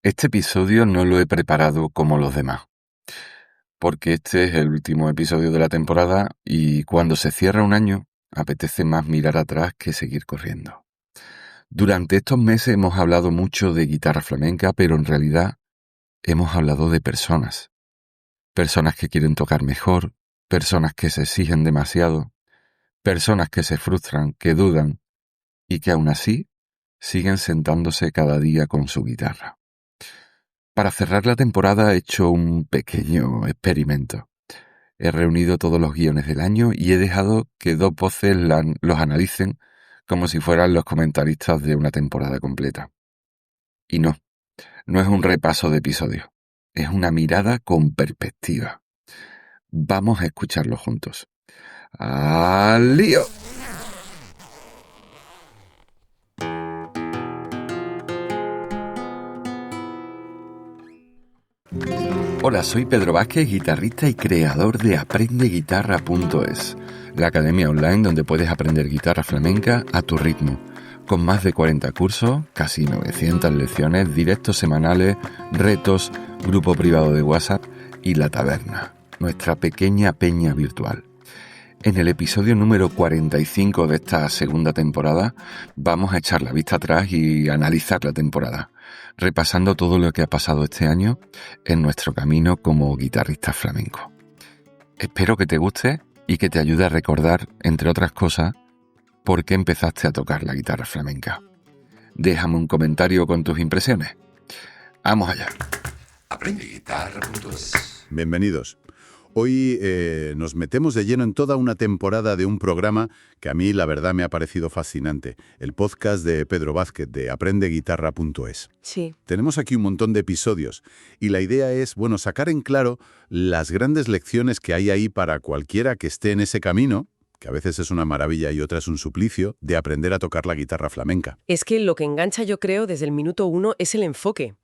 Este episodio no lo he preparado como los demás, porque este es el último episodio de la temporada y cuando se cierra un año, apetece más mirar atrás que seguir corriendo. Durante estos meses hemos hablado mucho de guitarra flamenca, pero en realidad hemos hablado de personas. Personas que quieren tocar mejor, personas que se exigen demasiado, personas que se frustran, que dudan y que aún así siguen sentándose cada día con su guitarra. Para cerrar la temporada he hecho un pequeño experimento. He reunido todos los guiones del año y he dejado que dos voces los analicen como si fueran los comentaristas de una temporada completa. Y no es un repaso de episodios, es una mirada con perspectiva. Vamos a escucharlo juntos. ¡Al lío! Hola, soy Pedro Vázquez, guitarrista y creador de aprendeguitarra.es, la academia online donde puedes aprender guitarra flamenca a tu ritmo, con más de 40 cursos, casi 900 lecciones, directos semanales, retos, grupo privado de WhatsApp y La Taberna, nuestra pequeña peña virtual. En el episodio número 45 de esta segunda temporada vamos a echar la vista atrás y analizar la temporada, repasando todo lo que ha pasado este año en nuestro camino como guitarrista flamenco. Espero que te guste y que te ayude a recordar, entre otras cosas, por qué empezaste a tocar la guitarra flamenca. Déjame un comentario con tus impresiones. ¡Vamos allá! aprendeguitarra.es. Bienvenidos. Hoy nos metemos de lleno en toda una temporada de un programa que a mí la verdad me ha parecido fascinante, el podcast de Pedro Vázquez de aprendeguitarra.es. Sí. Tenemos aquí un montón de episodios y la idea es, sacar en claro las grandes lecciones que hay ahí para cualquiera que esté en ese camino, que a veces es una maravilla y otra es un suplicio, de aprender a tocar la guitarra flamenca. Es que lo que engancha, yo creo, desde el minuto uno es el enfoque.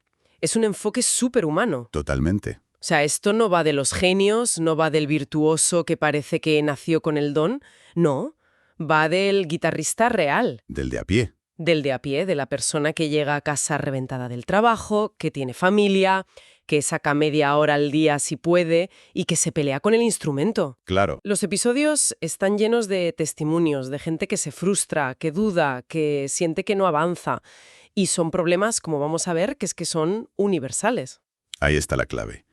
Es un enfoque superhumano. Totalmente. O sea, esto no va de los genios, no va del virtuoso que parece que nació con el don, no, va del guitarrista real. Del de a pie. Del de a pie, de la persona que llega a casa reventada del trabajo, que tiene familia, que saca media hora al día si puede y que se pelea con el instrumento. Claro. Los episodios están llenos de testimonios, de gente que se frustra, que duda, que siente que no avanza. Y son problemas, como vamos a ver, que son universales. Ahí está la clave.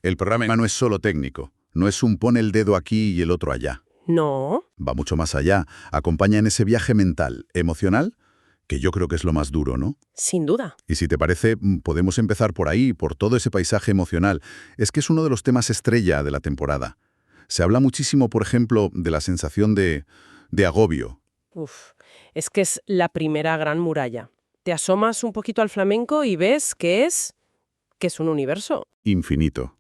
El programa no es solo técnico, no es un pon el dedo aquí y el otro allá. No. Va mucho más allá, acompaña en ese viaje mental, emocional, que yo creo que es lo más duro, ¿no? Sin duda. Y si te parece, podemos empezar por ahí, por todo ese paisaje emocional. Es que es uno de los temas estrella de la temporada. Se habla muchísimo, por ejemplo, de la sensación de agobio. Es que es la primera gran muralla. Te asomas un poquito al flamenco y ves que es un universo. Infinito.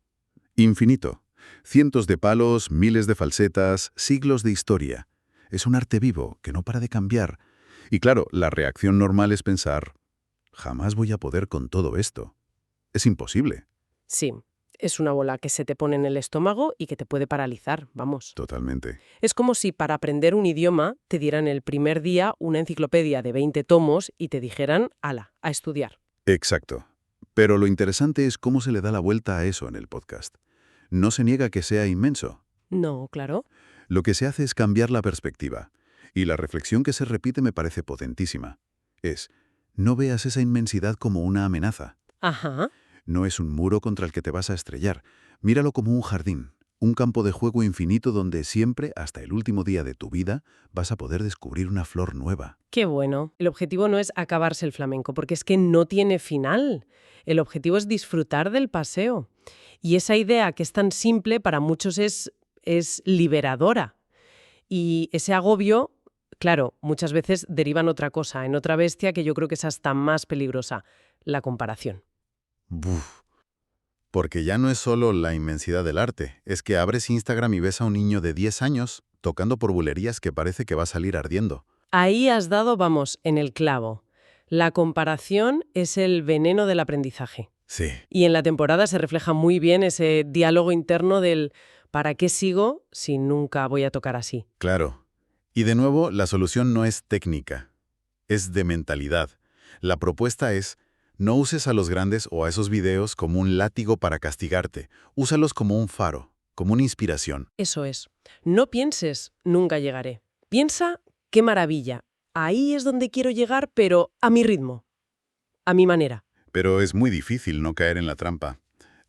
Infinito. Cientos de palos, miles de falsetas, siglos de historia. Es un arte vivo que no para de cambiar. Y claro, la reacción normal es pensar, jamás voy a poder con todo esto. Es imposible. Sí, es una bola que se te pone en el estómago y que te puede paralizar, vamos. Totalmente. Es como si para aprender un idioma te dieran el primer día una enciclopedia de 20 tomos y te dijeran, hala, a estudiar. Exacto. Pero lo interesante es cómo se le da la vuelta a eso en el podcast. No se niega que sea inmenso. No, claro. Lo que se hace es cambiar la perspectiva. Y la reflexión que se repite me parece potentísima. Es, no veas esa inmensidad como una amenaza. Ajá. No es un muro contra el que te vas a estrellar. Míralo como un jardín, un campo de juego infinito donde siempre, hasta el último día de tu vida, vas a poder descubrir una flor nueva. Qué bueno. El objetivo no es acabarse el flamenco, porque es que no tiene final. El objetivo es disfrutar del paseo. Y esa idea que es tan simple para muchos es liberadora. Y ese agobio, claro, muchas veces deriva en otra cosa, en otra bestia que yo creo que es hasta más peligrosa, la comparación. Buf. Porque ya no es solo la inmensidad del arte, es que abres Instagram y ves a un niño de 10 años tocando por bulerías que parece que va a salir ardiendo. Ahí has dado, vamos, en el clavo. La comparación es el veneno del aprendizaje. Sí. Y en la temporada se refleja muy bien ese diálogo interno del ¿para qué sigo si nunca voy a tocar así? Claro. Y de nuevo, la solución no es técnica, es de mentalidad. La propuesta es, No uses a los grandes o a esos videos como un látigo para castigarte. Úsalos como un faro, como una inspiración. Eso es. No pienses, nunca llegaré. Piensa, qué maravilla. Ahí es donde quiero llegar, pero a mi ritmo, a mi manera. Pero es muy difícil no caer en la trampa.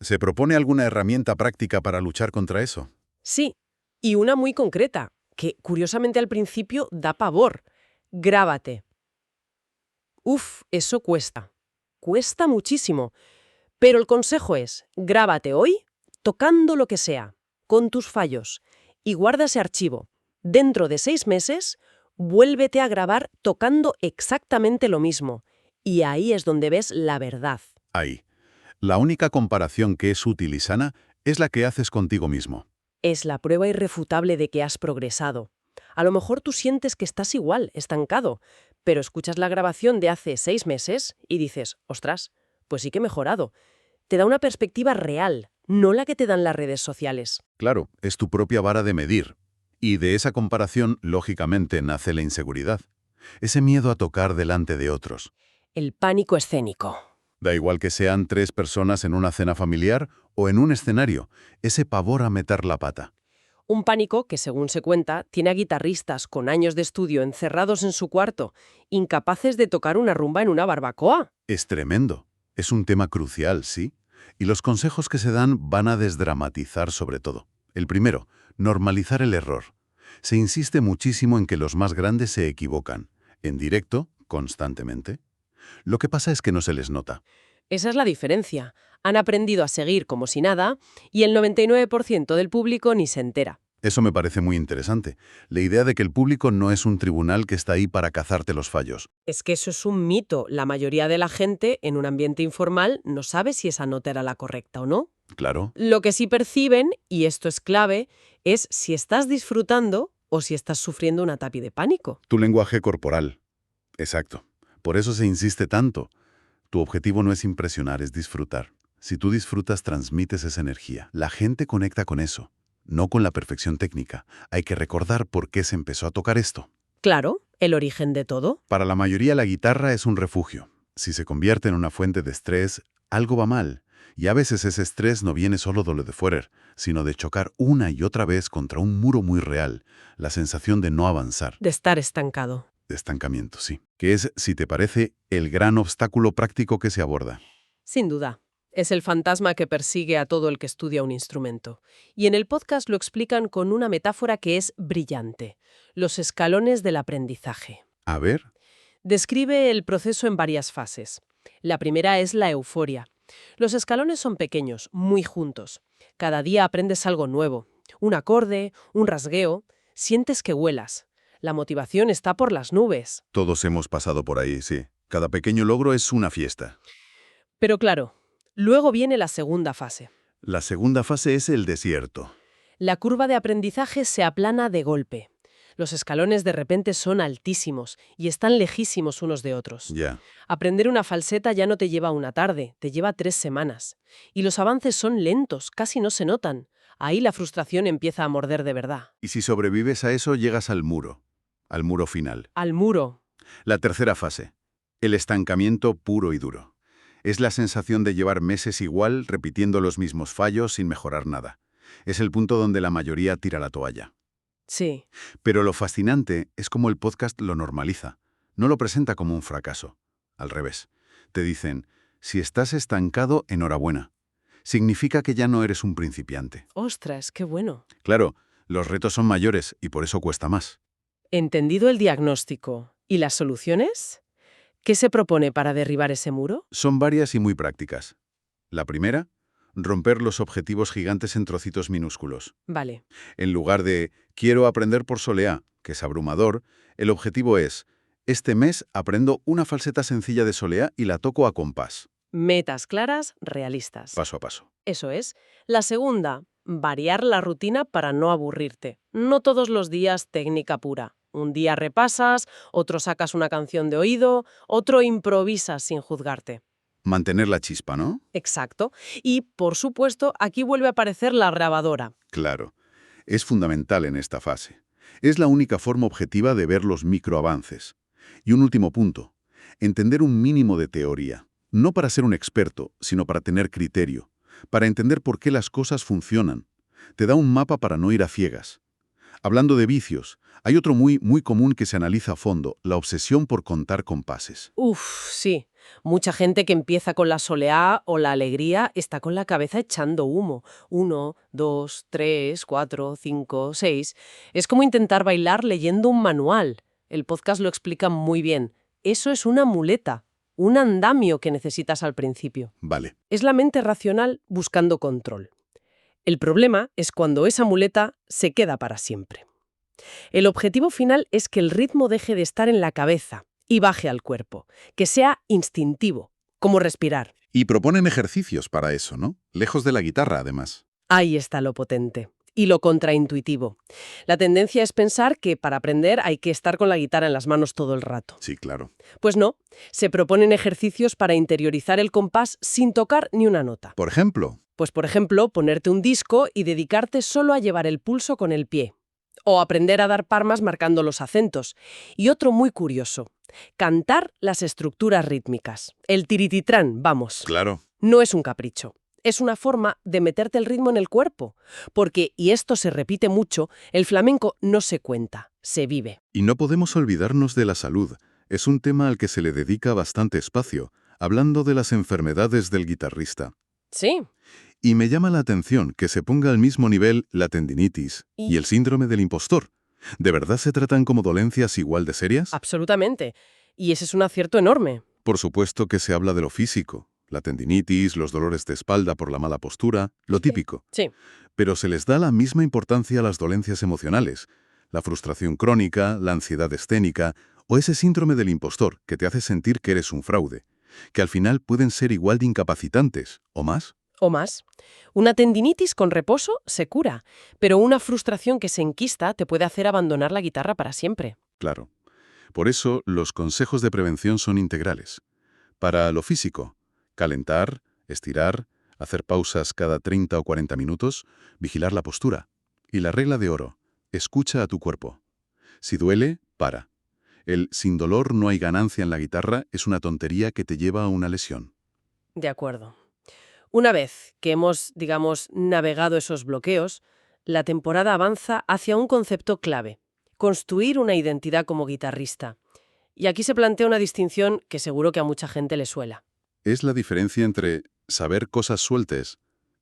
¿Se propone alguna herramienta práctica para luchar contra eso? Sí, y una muy concreta, que curiosamente al principio da pavor. Grábate. Uf, eso cuesta. Cuesta muchísimo. Pero el consejo es, grábate hoy tocando lo que sea, con tus fallos, y guarda ese archivo. Dentro de 6 meses, vuélvete a grabar tocando exactamente lo mismo. Y ahí es donde ves la verdad. Ahí. La única comparación que es útil y sana es la que haces contigo mismo. Es la prueba irrefutable de que has progresado. A lo mejor tú sientes que estás igual, estancado, pero escuchas la grabación de hace 6 meses y dices, ostras, pues sí que he mejorado. Te da una perspectiva real, no la que te dan las redes sociales. Claro, es tu propia vara de medir. Y de esa comparación, lógicamente, nace la inseguridad. Ese miedo a tocar delante de otros. El pánico escénico. Da igual que sean 3 personas en una cena familiar o en un escenario, ese pavor a meter la pata. Un pánico que, según se cuenta, tiene a guitarristas con años de estudio encerrados en su cuarto, incapaces de tocar una rumba en una barbacoa. Es tremendo. Es un tema crucial, ¿sí? Y los consejos que se dan van a desdramatizar sobre todo. El primero, normalizar el error. Se insiste muchísimo en que los más grandes se equivocan, en directo, constantemente. Lo que pasa es que no se les nota. Esa es la diferencia. Han aprendido a seguir como si nada y el 99% del público ni se entera. Eso me parece muy interesante. La idea de que el público no es un tribunal que está ahí para cazarte los fallos. Es que eso es un mito. La mayoría de la gente, en un ambiente informal, no sabe si esa nota era la correcta o no. Claro. Lo que sí perciben, y esto es clave, es si estás disfrutando o si estás sufriendo un ataque de pánico. Tu lenguaje corporal. Exacto. Por eso se insiste tanto. Tu objetivo no es impresionar, es disfrutar. Si tú disfrutas, transmites esa energía. La gente conecta con eso, no con la perfección técnica. Hay que recordar por qué se empezó a tocar esto. Claro, el origen de todo. Para la mayoría la guitarra es un refugio. Si se convierte en una fuente de estrés, algo va mal. Y a veces ese estrés no viene solo de lo de fuera, sino de chocar una y otra vez contra un muro muy real. La sensación de no avanzar. De estar estancado. De estancamiento, sí. Que es, si te parece, el gran obstáculo práctico que se aborda. Sin duda. Es el fantasma que persigue a todo el que estudia un instrumento. Y en el podcast lo explican con una metáfora que es brillante. Los escalones del aprendizaje. A ver. Describe el proceso en varias fases. La primera es la euforia. Los escalones son pequeños, muy juntos. Cada día aprendes algo nuevo. Un acorde, un rasgueo. Sientes que vuelas. La motivación está por las nubes. Todos hemos pasado por ahí, sí. Cada pequeño logro es una fiesta. Pero claro, luego viene la segunda fase. La segunda fase es el desierto. La curva de aprendizaje se aplana de golpe. Los escalones de repente son altísimos y están lejísimos unos de otros. Ya. Aprender una falseta ya no te lleva una tarde, te lleva 3 semanas. Y los avances son lentos, casi no se notan. Ahí la frustración empieza a morder de verdad. Y si sobrevives a eso, llegas al muro final. Al muro. La tercera fase. El estancamiento puro y duro. Es la sensación de llevar meses igual, repitiendo los mismos fallos sin mejorar nada. Es el punto donde la mayoría tira la toalla. Sí. Pero lo fascinante es cómo el podcast lo normaliza. No lo presenta como un fracaso. Al revés. Te dicen, si estás estancado, enhorabuena. Significa que ya no eres un principiante. Ostras, qué bueno. Claro, los retos son mayores y por eso cuesta más. Entendido el diagnóstico. ¿Y las soluciones? ¿Qué se propone para derribar ese muro? Son varias y muy prácticas. La primera, romper los objetivos gigantes en trocitos minúsculos. Vale. En lugar de quiero aprender por soleá, que es abrumador, el objetivo es este mes aprendo una falseta sencilla de soleá y la toco a compás, Metas claras, realistas. paso a paso. Eso es. La segunda, variar la rutina para no aburrirte. No todos los días técnica pura. Un día repasas, otro sacas una canción de oído, otro improvisas sin juzgarte. Mantener la chispa, ¿no? Exacto. Y, por supuesto, aquí vuelve a aparecer la grabadora. Claro. Es fundamental en esta fase. Es la única forma objetiva de ver los microavances. Y un último punto. Entender un mínimo de teoría. No para ser un experto, sino para tener criterio, para entender por qué las cosas funcionan. Te da un mapa para no ir a ciegas. Hablando de vicios, hay otro muy común que se analiza a fondo, la obsesión por contar compases. Uf, sí. Mucha gente que empieza con la soleá o la alegría está con la cabeza echando humo. 1, 2, 3, 4, 5, 6. Es como intentar bailar leyendo un manual. El podcast lo explica muy bien. Eso es una muleta, un andamio que necesitas al principio. Vale. Es la mente racional buscando control. El problema es cuando esa muleta se queda para siempre. El objetivo final es que el ritmo deje de estar en la cabeza y baje al cuerpo, que sea instintivo, como respirar. Y proponen ejercicios para eso, ¿no? Lejos de la guitarra, además. Ahí está lo potente. Y lo contraintuitivo. La tendencia es pensar que para aprender hay que estar con la guitarra en las manos todo el rato. Sí, claro. Pues no, se proponen ejercicios para interiorizar el compás sin tocar ni una nota. Por ejemplo, Pues por ejemplo, ponerte un disco y dedicarte solo a llevar el pulso con el pie. O aprender a dar palmas marcando los acentos. Y otro muy curioso, cantar las estructuras rítmicas. El tirititrán, vamos. claro. No es un capricho. Es una forma de meterte el ritmo en el cuerpo. Porque, y esto se repite mucho, el flamenco no se cuenta, se vive. Y no podemos olvidarnos de la salud. Es un tema al que se le dedica bastante espacio, hablando de las enfermedades del guitarrista. Sí. Y me llama la atención que se ponga al mismo nivel la tendinitis y el síndrome del impostor. ¿De verdad se tratan como dolencias igual de serias? Absolutamente. Y ese es un acierto enorme. Por supuesto que se habla de lo físico, la tendinitis, los dolores de espalda por la mala postura, lo típico. Sí. Pero se les da la misma importancia a las dolencias emocionales, la frustración crónica, la ansiedad escénica o ese síndrome del impostor que te hace sentir que eres un fraude, que al final pueden ser igual de incapacitantes, o más. O más. Una tendinitis con reposo se cura, pero una frustración que se enquista te puede hacer abandonar la guitarra para siempre. Claro. Por eso, los consejos de prevención son integrales. Para lo físico, calentar, estirar, hacer pausas cada 30 o 40 minutos, vigilar la postura. Y la regla de oro, escucha a tu cuerpo. Si duele, para. El sin dolor no hay ganancia en la guitarra es una tontería que te lleva a una lesión. De acuerdo. Una vez que hemos, digamos, navegado esos bloqueos, la temporada avanza hacia un concepto clave: construir una identidad como guitarrista. Y aquí se plantea una distinción que seguro que a mucha gente le suela. Es la diferencia entre saber cosas sueltes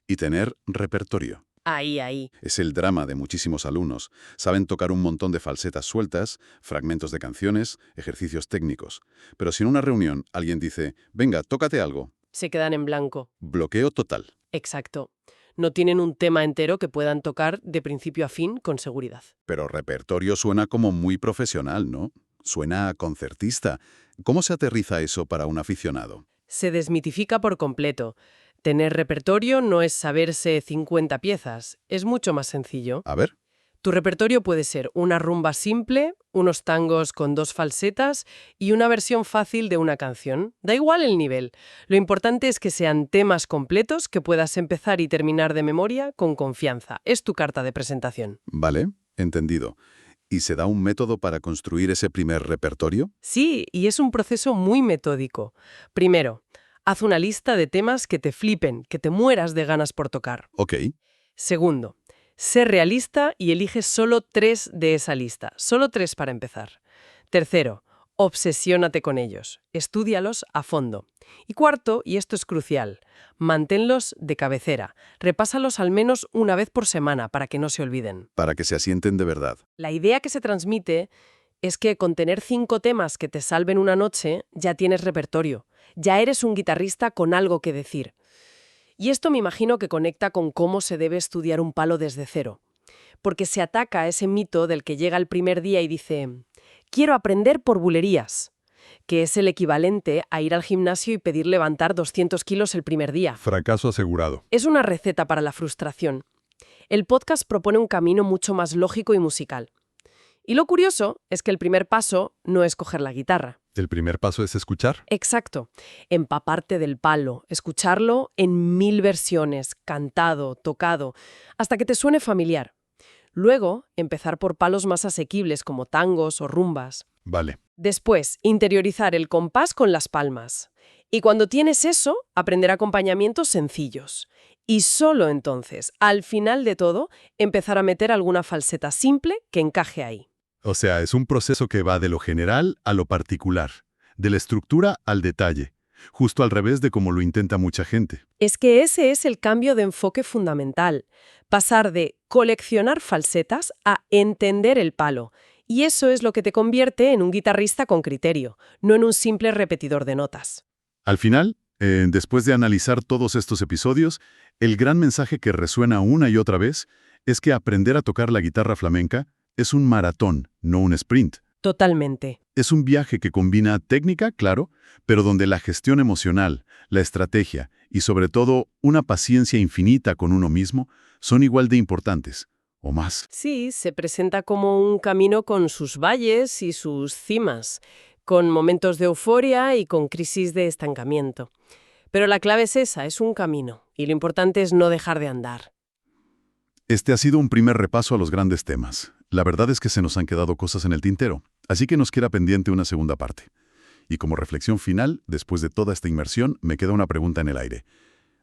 y tener repertorio. Ahí. Es el drama de muchísimos alumnos. Saben tocar un montón de falsetas sueltas, fragmentos de canciones, ejercicios técnicos. Pero si en una reunión alguien dice, venga, tócate algo, Se quedan en blanco. bloqueo total. Exacto. No tienen un tema entero que puedan tocar de principio a fin con seguridad. Pero repertorio suena como muy profesional, ¿no? Suena a concertista. ¿Cómo se aterriza eso para un aficionado? Se desmitifica por completo. Tener repertorio no es saberse 50 piezas, es mucho más sencillo. A ver, Tu repertorio puede ser una rumba simple, unos tangos con 2 falsetas y una versión fácil de una canción. Da igual el nivel. Lo importante es que sean temas completos que puedas empezar y terminar de memoria con confianza. Es tu carta de presentación. vale, entendido. ¿Y se da un método para construir ese primer repertorio? Sí, y es un proceso muy metódico. Primero, haz una lista de temas que te flipen, que te mueras de ganas por tocar. Ok, Segundo, sé realista y elige solo 3 de esa lista, solo 3 para empezar. Tercero, obsesiónate con ellos, estúdialos a fondo. Y cuarto, y esto es crucial, manténlos de cabecera, repásalos al menos una vez por semana para que no se olviden. para que se asienten de verdad. La idea que se transmite es que con tener 5 temas que te salven una noche, ya tienes repertorio, ya eres un guitarrista con algo que decir. Y esto me imagino que conecta con cómo se debe estudiar un palo desde cero. Porque se ataca a ese mito del que llega el primer día y dice, quiero aprender por bulerías, que es el equivalente a ir al gimnasio y pedir levantar 200 kilos el primer día. Fracaso asegurado. Es una receta para la frustración. El podcast propone un camino mucho más lógico y musical. Y lo curioso es que el primer paso no es coger la guitarra. ¿El primer paso es escuchar? Exacto. Empaparte del palo, escucharlo en 1000 versiones, cantado, tocado, hasta que te suene familiar. Luego, empezar por palos más asequibles como tangos o rumbas. Vale. Después, interiorizar el compás con las palmas. Y cuando tienes eso, aprender acompañamientos sencillos. Y solo entonces, al final de todo, empezar a meter alguna falseta simple que encaje ahí. O sea, es un proceso que va de lo general a lo particular, de la estructura al detalle, justo al revés de como lo intenta mucha gente. Es que ese es el cambio de enfoque fundamental. Pasar de coleccionar falsetas a entender el palo. Y eso es lo que te convierte en un guitarrista con criterio, no en un simple repetidor de notas. Al final, después de analizar todos estos episodios, el gran mensaje que resuena una y otra vez es que aprender a tocar la guitarra flamenca es un maratón, no un sprint. Totalmente. Es un viaje que combina técnica, claro, pero donde la gestión emocional, la estrategia y sobre todo una paciencia infinita con uno mismo son igual de importantes, o más. Sí, se presenta como un camino con sus valles y sus cimas, con momentos de euforia y con crisis de estancamiento. Pero la clave es esa, es un camino, y lo importante es no dejar de andar. Este ha sido un primer repaso a los grandes temas. La verdad es que se nos han quedado cosas en el tintero, así que nos queda pendiente una segunda parte. Y como reflexión final, después de toda esta inmersión, me queda una pregunta en el aire.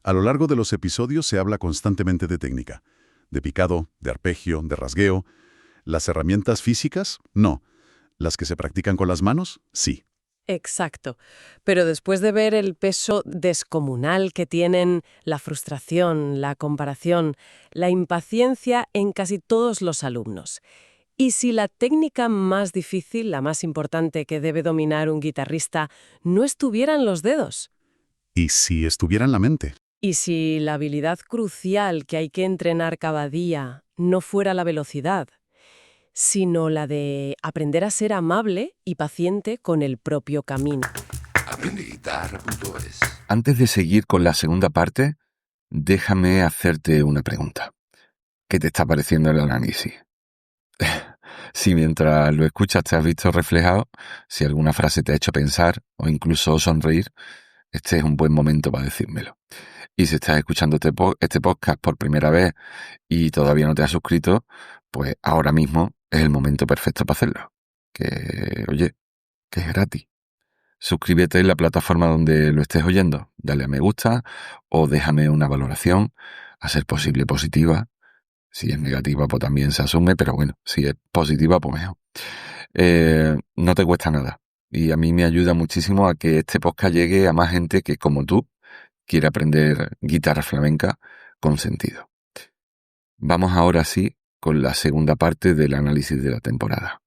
A lo largo de los episodios se habla constantemente de técnica, de picado, de arpegio, de rasgueo. ¿Las herramientas físicas? No. ¿Las que se practican con las manos? Sí. Exacto. Pero después de ver el peso descomunal que tienen la frustración, la comparación, la impaciencia en casi todos los alumnos, y si la técnica más difícil, la más importante que debe dominar un guitarrista, no estuviera en los dedos, ¿Y si estuviera en la mente? y si la habilidad crucial que hay que entrenar cada día no fuera la velocidad, sino la de aprender a ser amable y paciente con el propio camino. Aprendeguitarra.es. Antes de seguir con la segunda parte, déjame hacerte una pregunta. ¿Qué te está pareciendo el análisis? Si mientras lo escuchas te has visto reflejado, si alguna frase te ha hecho pensar o incluso sonreír, este es un buen momento para decírmelo. Y si estás escuchando este podcast por primera vez y todavía no te has suscrito, pues ahora mismo es el momento perfecto para hacerlo. Oye, que es gratis. Suscríbete en la plataforma donde lo estés oyendo, dale a me gusta o déjame una valoración, a ser posible positiva. Si es negativa, pues también se asume, pero bueno, si es positiva, pues mejor. No te cuesta nada y a mí me ayuda muchísimo a que este podcast llegue a más gente que, como tú, quiere aprender guitarra flamenca con sentido. Vamos ahora sí con la segunda parte del análisis de la temporada.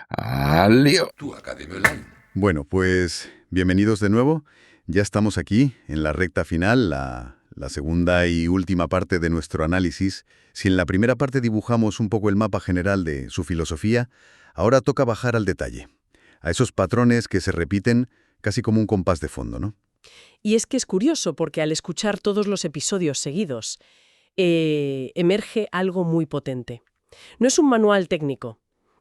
¡Al lío! Tu Academia Online. Bueno, pues bienvenidos de nuevo. Ya estamos aquí en la recta final, la segunda y última parte de nuestro análisis. Si en la primera parte dibujamos un poco el mapa general de su filosofía, ahora toca bajar al detalle, a esos patrones que se repiten casi como un compás de fondo, ¿no? Y es que es curioso porque al escuchar todos los episodios seguidos, emerge algo muy potente. No es un manual técnico,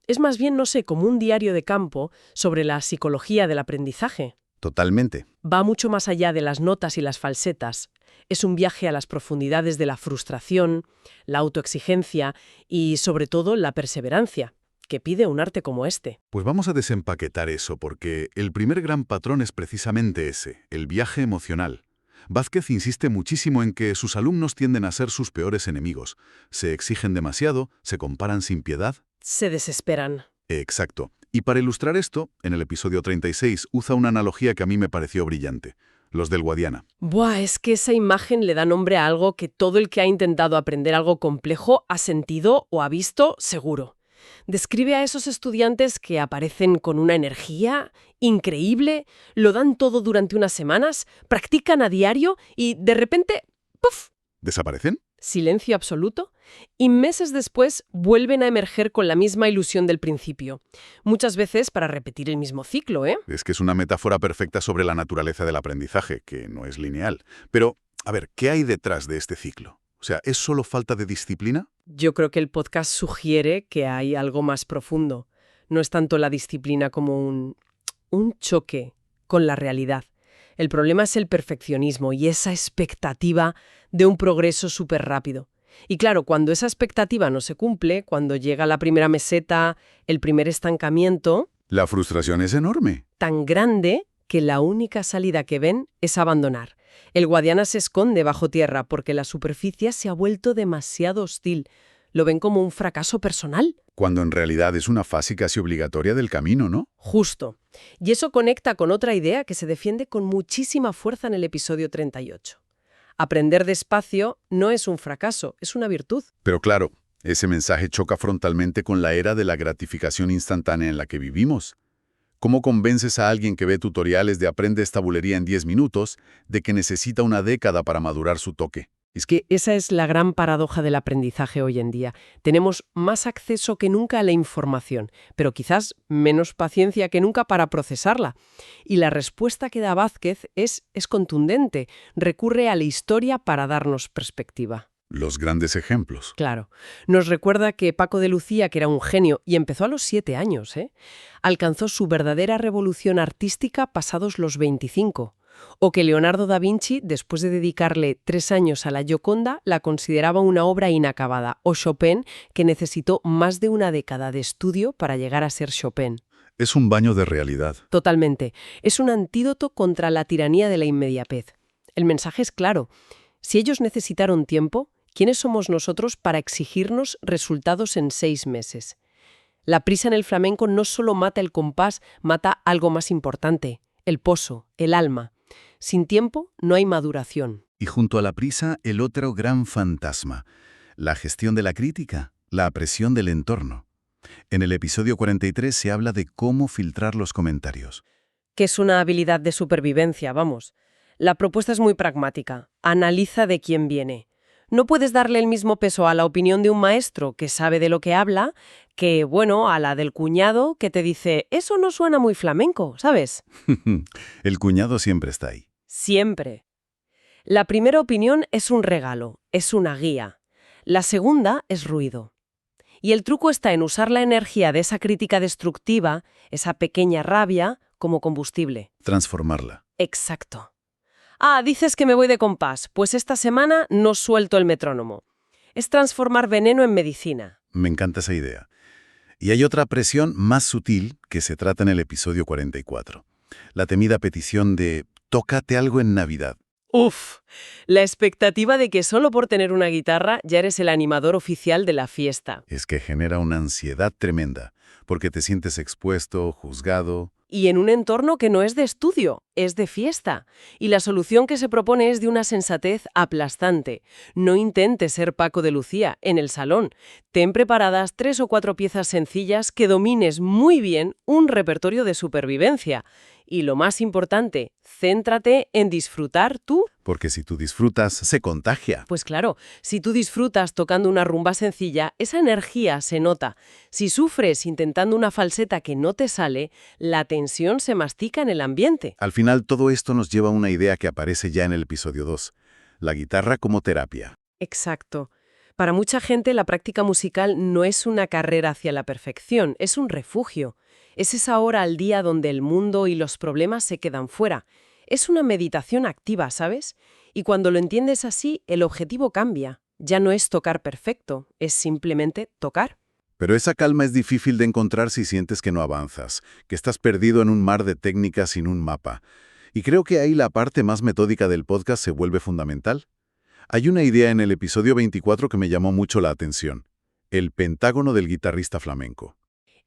es más bien, no sé, como un diario de campo sobre la psicología del aprendizaje. Totalmente. Va mucho más allá de las notas y las falsetas. Es un viaje a las profundidades de la frustración, la autoexigencia y, sobre todo, la perseverancia, que pide un arte como este. Pues vamos a desempaquetar eso, porque el primer gran patrón es precisamente ese, el viaje emocional. Vázquez insiste muchísimo en que sus alumnos tienden a ser sus peores enemigos. Se exigen demasiado, se comparan sin piedad. Se desesperan. Exacto. Y para ilustrar esto, en el episodio 36 usa una analogía que a mí me pareció brillante. Los del Guadiana. Buah, es que esa imagen le da nombre a algo que todo el que ha intentado aprender algo complejo ha sentido o ha visto seguro. Describe a esos estudiantes que aparecen con una energía increíble, lo dan todo durante unas semanas, practican a diario y de repente, ¡puf!, ¿Desaparecen? silencio absoluto, y meses después vuelven a emerger con la misma ilusión del principio. Muchas veces para repetir el mismo ciclo, ¿eh? Es que es una metáfora perfecta sobre la naturaleza del aprendizaje, que no es lineal. Pero, a ver, ¿qué hay detrás de este ciclo? O sea, ¿es solo falta de disciplina? Yo creo que el podcast sugiere que hay algo más profundo. No es tanto la disciplina como un choque con la realidad. El problema es el perfeccionismo y esa expectativa de un progreso súper rápido. Y claro, cuando esa expectativa no se cumple, cuando llega la primera meseta, el primer estancamiento, La frustración es enorme. tan grande que la única salida que ven es abandonar. El Guadiana se esconde bajo tierra porque la superficie se ha vuelto demasiado hostil. Lo ven como un fracaso personal. Cuando en realidad es una fase casi obligatoria del camino, ¿no? Justo. Y eso conecta con otra idea que se defiende con muchísima fuerza en el episodio 38. Aprender despacio no es un fracaso, es una virtud. Pero claro, ese mensaje choca frontalmente con la era de la gratificación instantánea en la que vivimos. ¿Cómo convences a alguien que ve tutoriales de aprende esta bulería en 10 minutos de que necesita una década para madurar su toque? Es que esa es la gran paradoja del aprendizaje hoy en día. Tenemos más acceso que nunca a la información, pero quizás menos paciencia que nunca para procesarla. Y la respuesta que da Vázquez es contundente. Recurre a la historia para darnos perspectiva. Los grandes ejemplos. Claro. Nos recuerda que Paco de Lucía, que era un genio, y empezó a los 7 años, alcanzó su verdadera revolución artística pasados los 25. O que Leonardo da Vinci, después de dedicarle 3 años a la Gioconda, la consideraba una obra inacabada. O Chopin, que necesitó más de una década de estudio para llegar a ser Chopin. Es un baño de realidad. Totalmente. Es un antídoto contra la tiranía de la inmediatez. El mensaje es claro. Si ellos necesitaron tiempo, ¿quiénes somos nosotros para exigirnos resultados en 6 meses? La prisa en el flamenco no solo mata el compás, mata algo más importante, el pozo, el alma. Sin tiempo no hay maduración. Y junto a la prisa, el otro gran fantasma, la gestión de la crítica, la presión del entorno. En el episodio 43 se habla de cómo filtrar los comentarios. Que es una habilidad de supervivencia, vamos. La propuesta es muy pragmática. Analiza de quién viene. No puedes darle el mismo peso a la opinión de un maestro que sabe de lo que habla que, a la del cuñado que te dice, eso no suena muy flamenco, ¿sabes? El cuñado siempre está ahí. Siempre. La primera opinión es un regalo, es una guía. La segunda es ruido. Y el truco está en usar la energía de esa crítica destructiva, esa pequeña rabia, como combustible. Transformarla. Exacto. Dices que me voy de compás, pues esta semana no suelto el metrónomo. Es transformar veneno en medicina. Me encanta esa idea. Y hay otra presión más sutil que se trata en el episodio 44. La temida petición de «tócate algo en Navidad». ¡Uf! La expectativa de que solo por tener una guitarra ya eres el animador oficial de la fiesta. Es que genera una ansiedad tremenda, porque te sientes expuesto, juzgado. Y en un entorno que no es de estudio, es de fiesta. Y la solución que se propone es de una sensatez aplastante. No intentes ser Paco de Lucía en el salón. Ten preparadas 3 o 4 piezas sencillas que domines muy bien un repertorio de supervivencia. Y lo más importante, céntrate en disfrutar tú. Porque si tú disfrutas, se contagia. Pues claro, si tú disfrutas tocando una rumba sencilla, esa energía se nota. Si sufres intentando una falseta que no te sale, la tensión se mastica en el ambiente. Al final, todo esto nos lleva a una idea que aparece ya en el episodio 2. La guitarra como terapia. Exacto. Para mucha gente, la práctica musical no es una carrera hacia la perfección, es un refugio. Es esa hora al día donde el mundo y los problemas se quedan fuera. Es una meditación activa, ¿sabes? Y cuando lo entiendes así, el objetivo cambia. Ya no es tocar perfecto, es simplemente tocar. Pero esa calma es difícil de encontrar si sientes que no avanzas, que estás perdido en un mar de técnicas sin un mapa. Y creo que ahí la parte más metódica del podcast se vuelve fundamental. Hay una idea en el episodio 24 que me llamó mucho la atención. El pentágono del guitarrista flamenco.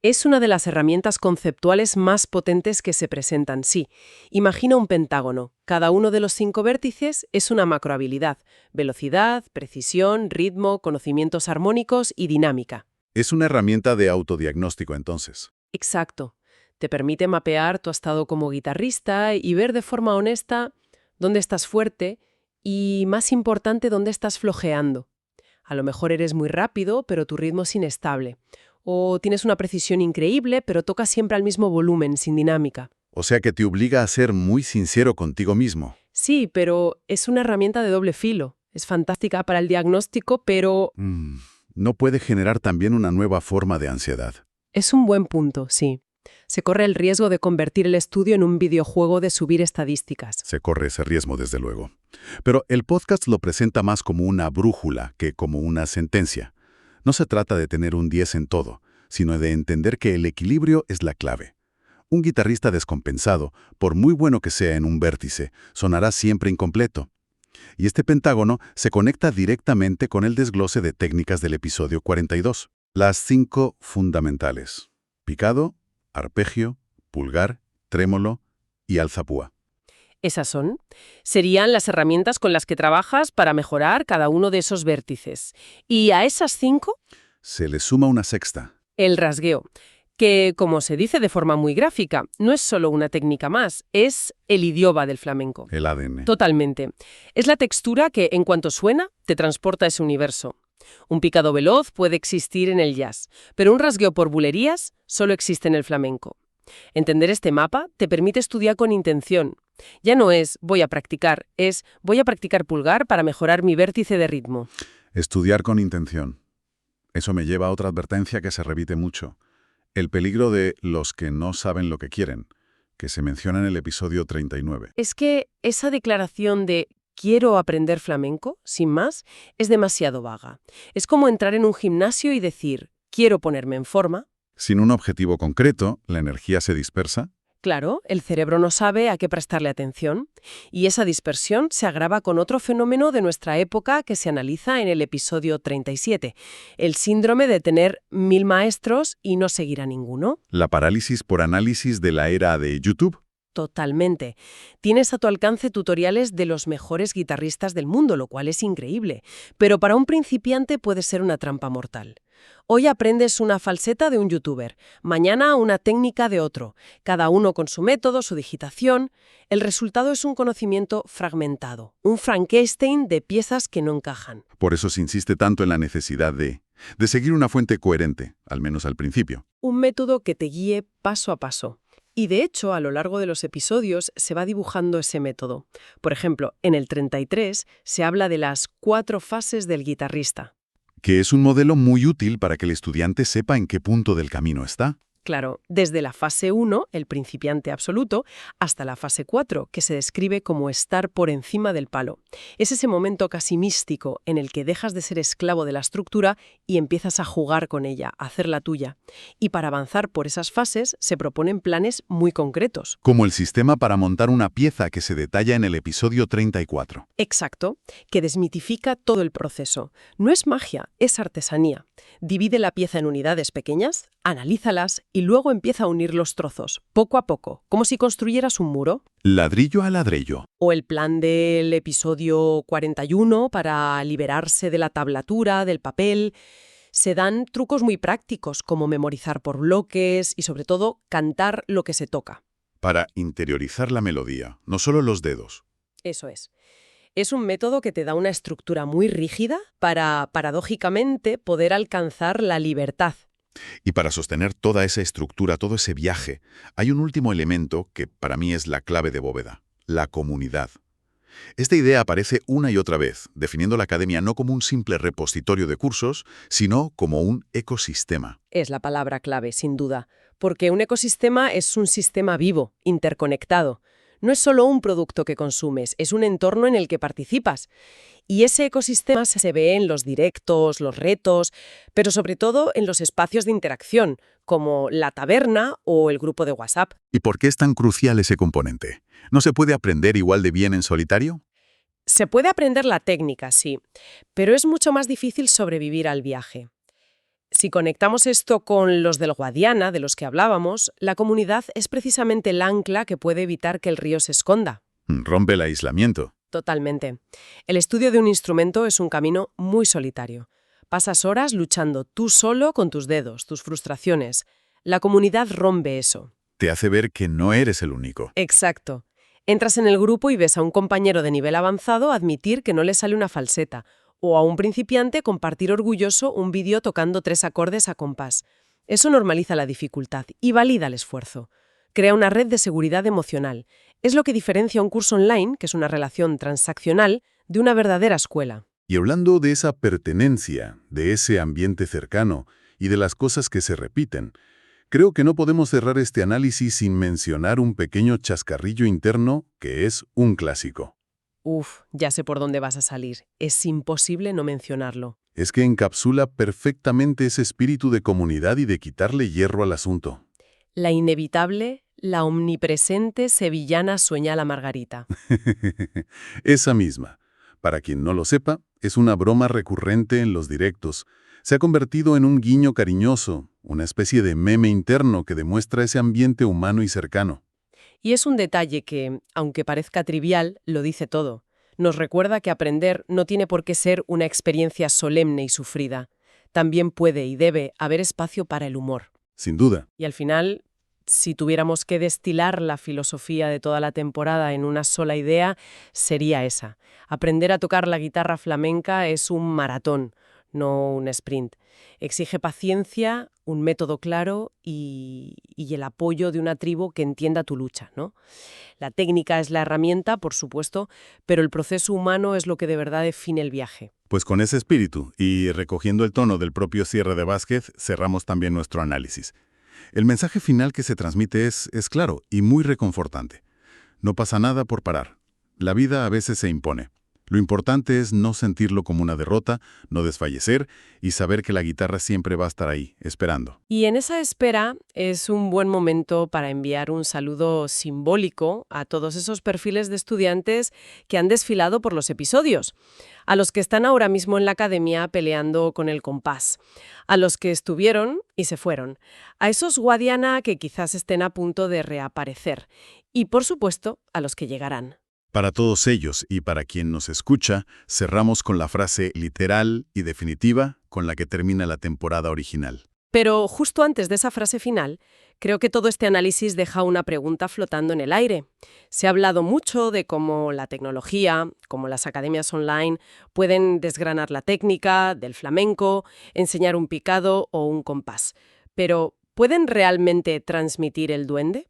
Es una de las herramientas conceptuales más potentes que se presentan, sí. Imagina un pentágono. Cada uno de los 5 vértices es una macrohabilidad. Velocidad, precisión, ritmo, conocimientos armónicos y dinámica. Es una herramienta de autodiagnóstico, entonces. Exacto. Te permite mapear tu estado como guitarrista y ver de forma honesta dónde estás fuerte y, más importante, dónde estás flojeando. A lo mejor eres muy rápido, pero tu ritmo es inestable. O tienes una precisión increíble, pero tocas siempre al mismo volumen, sin dinámica. O sea que te obliga a ser muy sincero contigo mismo. Sí, pero es una herramienta de doble filo. Es fantástica para el diagnóstico, pero... ¿No puede generar también una nueva forma de ansiedad? Es un buen punto, sí. Se corre el riesgo de convertir el estudio en un videojuego de subir estadísticas. Se corre ese riesgo, desde luego. Pero el podcast lo presenta más como una brújula que como una sentencia. No se trata de tener un 10 en todo, sino de entender que el equilibrio es la clave. Un guitarrista descompensado, por muy bueno que sea en un vértice, sonará siempre incompleto. Y este pentágono se conecta directamente con el desglose de técnicas del episodio 42. Las 5 fundamentales: picado, arpegio, pulgar, trémolo y alzapúa. Esas serían las herramientas con las que trabajas para mejorar cada uno de esos vértices. Y a esas 5, Se le suma una sexta. el rasgueo, que, como se dice de forma muy gráfica, no es solo una técnica más, es el idioma del flamenco. El ADN. Totalmente. Es la textura que, en cuanto suena, te transporta a ese universo. Un picado veloz puede existir en el jazz, pero un rasgueo por bulerías solo existe en el flamenco. Entender este mapa te permite estudiar con intención. Ya no es voy a practicar, es voy a practicar pulgar para mejorar mi vértice de ritmo. Estudiar con intención. Eso me lleva a otra advertencia que se repite mucho. El peligro de los que no saben lo que quieren, que se menciona en el episodio 39. Es que esa declaración de quiero aprender flamenco, sin más, es demasiado vaga. Es como entrar en un gimnasio y decir quiero ponerme en forma. Sin un objetivo concreto, la energía se dispersa. Claro, el cerebro no sabe a qué prestarle atención, y esa dispersión se agrava con otro fenómeno de nuestra época que se analiza en el episodio 37, el síndrome de tener 1000 maestros y no seguir a ninguno. La parálisis por análisis de la era de YouTube. Totalmente. Tienes a tu alcance tutoriales de los mejores guitarristas del mundo, lo cual es increíble, pero para un principiante puede ser una trampa mortal. Hoy aprendes una falseta de un youtuber, mañana una técnica de otro, cada uno con su método, su digitación. El resultado es un conocimiento fragmentado, un Frankenstein de piezas que no encajan. Por eso se insiste tanto en la necesidad de seguir una fuente coherente, al menos al principio. Un método que te guíe paso a paso. Y de hecho, a lo largo de los episodios se va dibujando ese método. Por ejemplo, en el 33 se habla de las 4 fases del guitarrista. Que es un modelo muy útil para que el estudiante sepa en qué punto del camino está. Claro, desde la fase 1, el principiante absoluto, hasta la fase 4, que se describe como estar por encima del palo. Es ese momento casi místico en el que dejas de ser esclavo de la estructura y empiezas a jugar con ella, a hacerla tuya. Y para avanzar por esas fases se proponen planes muy concretos. Como el sistema para montar una pieza que se detalla en el episodio 34. Exacto, que desmitifica todo el proceso. No es magia, es artesanía. Divide la pieza en unidades pequeñas, analízalas y luego empieza a unir los trozos, poco a poco, como si construyeras un muro. Ladrillo a ladrillo. O el plan del episodio 41 para liberarse de la tablatura, del papel. Se dan trucos muy prácticos, como memorizar por bloques y, sobre todo, cantar lo que se toca. Para interiorizar la melodía, no solo los dedos. Eso es. Es un método que te da una estructura muy rígida para, paradójicamente, poder alcanzar la libertad. Y para sostener toda esa estructura, todo ese viaje, hay un último elemento que para mí es la clave de bóveda: la comunidad. Esta idea aparece una y otra vez, definiendo la academia no como un simple repositorio de cursos, sino como un ecosistema. Es la palabra clave, sin duda, porque un ecosistema es un sistema vivo, interconectado. No es solo un producto que consumes, es un entorno en el que participas. Y ese ecosistema se ve en los directos, los retos, pero sobre todo en los espacios de interacción, como la taberna o el grupo de WhatsApp. ¿Y por qué es tan crucial ese componente? ¿No se puede aprender igual de bien en solitario? Se puede aprender la técnica, sí, pero es mucho más difícil sobrevivir al viaje. Si conectamos esto con los del Guadiana, de los que hablábamos, la comunidad es precisamente el ancla que puede evitar que el río se esconda. Rompe el aislamiento. Totalmente. El estudio de un instrumento es un camino muy solitario. Pasas horas luchando tú solo con tus dedos, tus frustraciones. La comunidad rompe eso. Te hace ver que no eres el único. Exacto. Entras en el grupo y ves a un compañero de nivel avanzado admitir que no le sale una falseta, o a un principiante compartir orgulloso un vídeo tocando 3 acordes a compás. Eso normaliza la dificultad y valida el esfuerzo. Crea una red de seguridad emocional. Es lo que diferencia un curso online, que es una relación transaccional, de una verdadera escuela. Y hablando de esa pertenencia, de ese ambiente cercano y de las cosas que se repiten, creo que no podemos cerrar este análisis sin mencionar un pequeño chascarrillo interno que es un clásico. Ya sé por dónde vas a salir. Es imposible no mencionarlo. Es que encapsula perfectamente ese espíritu de comunidad y de quitarle hierro al asunto. La inevitable La omnipresente sevillana sueña la Margarita. Esa misma. Para quien no lo sepa, es una broma recurrente en los directos. Se ha convertido en un guiño cariñoso, una especie de meme interno que demuestra ese ambiente humano y cercano. Y es un detalle que, aunque parezca trivial, lo dice todo. Nos recuerda que aprender no tiene por qué ser una experiencia solemne y sufrida. También puede y debe haber espacio para el humor. Sin duda. Y al final, si tuviéramos que destilar la filosofía de toda la temporada en una sola idea, sería esa. Aprender a tocar la guitarra flamenca es un maratón, no un sprint. Exige paciencia, un método claro y el apoyo de una tribu que entienda tu lucha, ¿no? La técnica es la herramienta, por supuesto, pero el proceso humano es lo que de verdad define el viaje. Pues con ese espíritu y recogiendo el tono del propio cierre de Vázquez, cerramos también nuestro análisis. El mensaje final que se transmite es claro y muy reconfortante. No pasa nada por parar. La vida a veces se impone. Lo importante es no sentirlo como una derrota, no desfallecer y saber que la guitarra siempre va a estar ahí, esperando. Y en esa espera es un buen momento para enviar un saludo simbólico a todos esos perfiles de estudiantes que han desfilado por los episodios, a los que están ahora mismo en la academia peleando con el compás, a los que estuvieron y se fueron, a esos Guadiana que quizás estén a punto de reaparecer y, por supuesto, a los que llegarán. Para todos ellos y para quien nos escucha, cerramos con la frase literal y definitiva con la que termina la temporada original. Pero justo antes de esa frase final, creo que todo este análisis deja una pregunta flotando en el aire. Se ha hablado mucho de cómo la tecnología, como las academias online, pueden desgranar la técnica del flamenco, enseñar un picado o un compás. Pero, ¿pueden realmente transmitir el duende?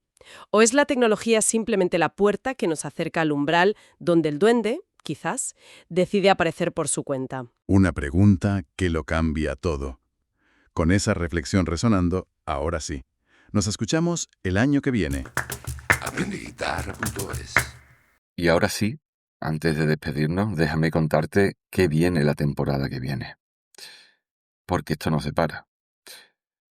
¿O es la tecnología simplemente la puerta que nos acerca al umbral donde el duende, quizás, decide aparecer por su cuenta? Una pregunta que lo cambia todo. Con esa reflexión resonando, ahora sí. Nos escuchamos el año que viene. Aprendeguitarra.es. Y ahora sí, antes de despedirnos, déjame contarte qué viene la temporada que viene. Porque esto no se para.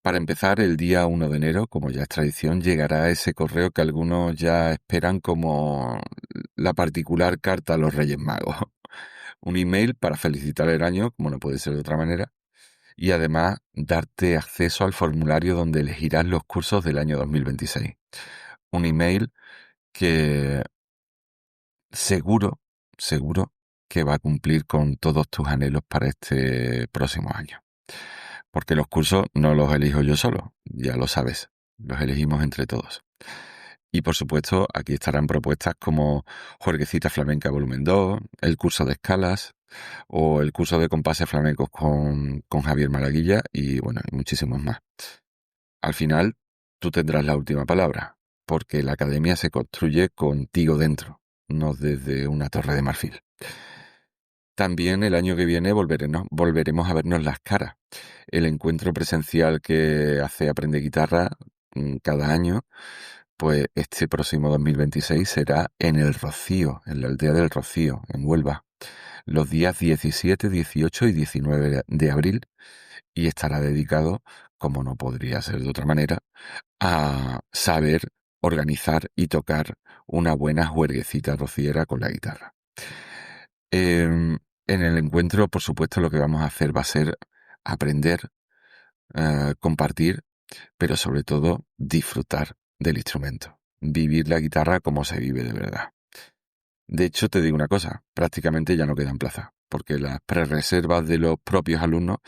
Para empezar, el día 1 de enero, como ya es tradición, llegará ese correo que algunos ya esperan como la particular carta a los Reyes Magos. Un email para felicitar el año, como no puede ser de otra manera, y además darte acceso al formulario donde elegirás los cursos del año 2026. Un email que seguro que va a cumplir con todos tus anhelos para este próximo año. Porque los cursos no los elijo yo solo, ya lo sabes, los elegimos entre todos. Y por supuesto, aquí estarán propuestas como Juerguecita Flamenca Volumen 2, el curso de escalas o el curso de compases flamencos con Javier Malaguilla y bueno, y muchísimos más. Al final, tú tendrás la última palabra, porque la academia se construye contigo dentro, no desde una torre de marfil. También el año que viene volveremos a vernos las caras. El encuentro presencial que hace Aprende Guitarra cada año, pues este próximo 2026 será en El Rocío, en la aldea del Rocío, en Huelva, los días 17, 18 y 19 de abril, y estará dedicado, como no podría ser de otra manera, a saber organizar y tocar una buena juerguecita rociera con la guitarra. En el encuentro, por supuesto, lo que vamos a hacer va a ser aprender, compartir, pero sobre todo disfrutar del instrumento. Vivir la guitarra como se vive de verdad. De hecho, te digo una cosa, prácticamente ya no quedan plazas, porque las prerreservas de los propios alumnos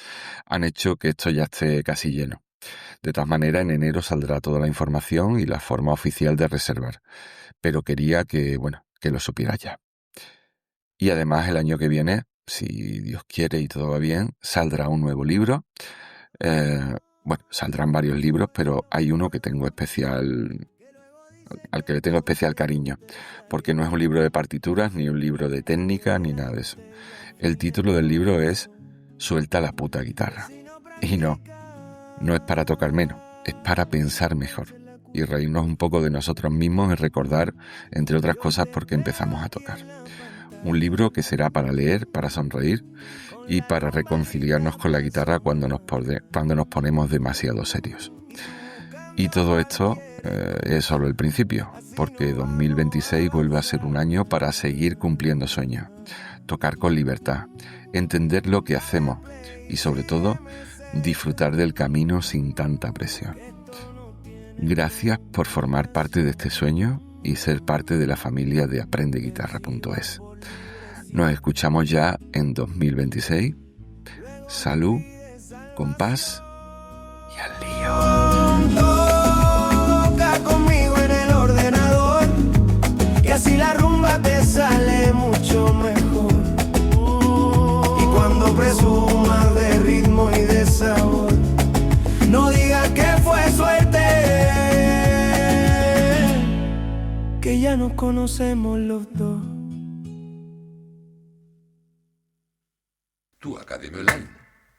han hecho que esto ya esté casi lleno. De todas maneras, en enero saldrá toda la información y la forma oficial de reservar. Pero quería que lo supieras ya. Y además el año que viene, si Dios quiere y todo va bien, saldrá un nuevo libro. Saldrán varios libros, pero hay uno que tengo al que le tengo especial cariño, porque no es un libro de partituras, ni un libro de técnica, ni nada de eso. El título del libro es Suelta la puta guitarra. Y no es para tocar menos, es para pensar mejor y reírnos un poco de nosotros mismos y recordar, entre otras cosas, por qué empezamos a tocar. Un libro que será para leer, para sonreír y para reconciliarnos con la guitarra cuando nos ponemos demasiado serios. Y todo esto es solo el principio, porque 2026 vuelve a ser un año para seguir cumpliendo sueños, tocar con libertad, entender lo que hacemos y sobre todo disfrutar del camino sin tanta presión. Gracias por formar parte de este sueño y ser parte de la familia de aprendeguitarra.es. Nos escuchamos ya en 2026. Salud, compás y al lío. Toca conmigo en el ordenador, que así la rumba te sale mucho mejor. Y cuando presumas de ritmo y de sabor, no digas que fue suerte, que ya nos conocemos los dos. Tu Academia Online.